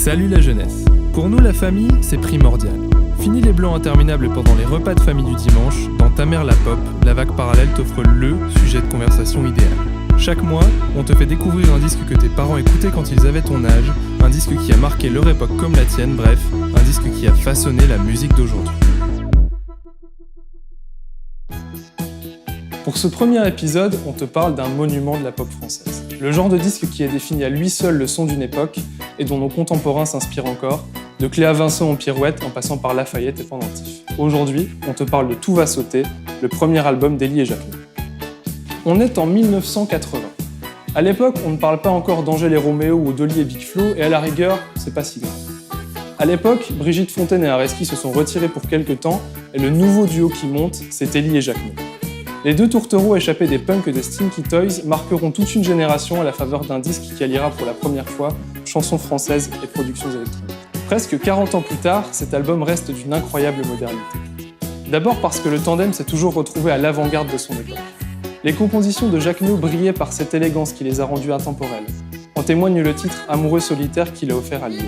Salut la jeunesse. Pour nous, la famille, c'est primordial. Fini les blancs interminables pendant les repas de famille du dimanche, dans Ta mère la pop, la vague parallèle t'offre le sujet de conversation idéal. Chaque mois, on te fait découvrir un disque que tes parents écoutaient quand ils avaient ton âge, un disque qui a marqué leur époque comme la tienne, bref, un disque qui a façonné la musique d'aujourd'hui. Pour ce premier épisode, on te parle d'un monument de la pop française. Le genre de disque qui a défini à lui seul le son d'une époque et dont nos contemporains s'inspirent encore, de Cléa Vincent en pirouette en passant par Lafayette et Pendentif. Aujourd'hui, on te parle de Tout va sauter, le premier album d'Élie et Jacquemus. On est en 1980. À l'époque, on ne parle pas encore d'Angèle et Roméo ou d'Oli et Big Flo, et à la rigueur, c'est pas si grave. À l'époque, Brigitte Fontaine et Areski se sont retirés pour quelques temps, et le nouveau duo qui monte, c'est Élie et Jacquemus. Les deux tourtereaux échappés des punks et des Stinky Toys marqueront toute une génération à la faveur d'un disque qui alliera pour la première fois chansons françaises et productions électroniques. Presque 40 ans plus tard, cet album reste d'une incroyable modernité. D'abord parce que le tandem s'est toujours retrouvé à l'avant-garde de son époque. Les compositions de Jacquemus brillaient par cette élégance qui les a rendues intemporelles. En témoigne le titre Amoureux solitaire qu'il a offert à Lio.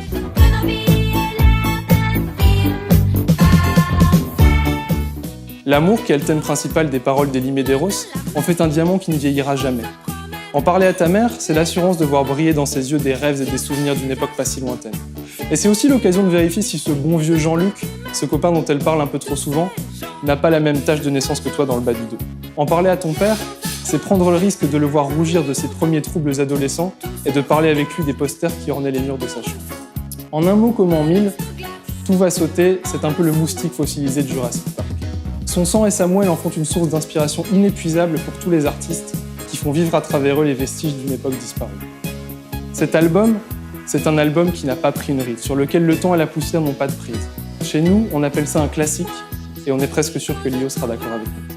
L'amour, qui est le thème principal des paroles d'Élie Medeiros, en fait un diamant qui ne vieillira jamais. En parler à ta mère, c'est l'assurance de voir briller dans ses yeux des rêves et des souvenirs d'une époque pas si lointaine. Et c'est aussi l'occasion de vérifier si ce bon vieux Jean-Luc, ce copain dont elle parle un peu trop souvent, n'a pas la même tâche de naissance que toi dans le bas du dos. En parler à ton père, c'est prendre le risque de le voir rougir de ses premiers troubles adolescents et de parler avec lui des posters qui ornaient les murs de sa chambre. En un mot comme en mille, Tout va sauter, c'est un peu le moustique fossilisé de Jurassic Park. Son sang et sa moelle en font une source d'inspiration inépuisable pour tous les artistes qui font vivre à travers eux les vestiges d'une époque disparue. Cet album, c'est un album qui n'a pas pris une ride, sur lequel le temps et la poussière n'ont pas de prise. Chez nous, on appelle ça un classique, et on est presque sûr que Lio sera d'accord avec nous.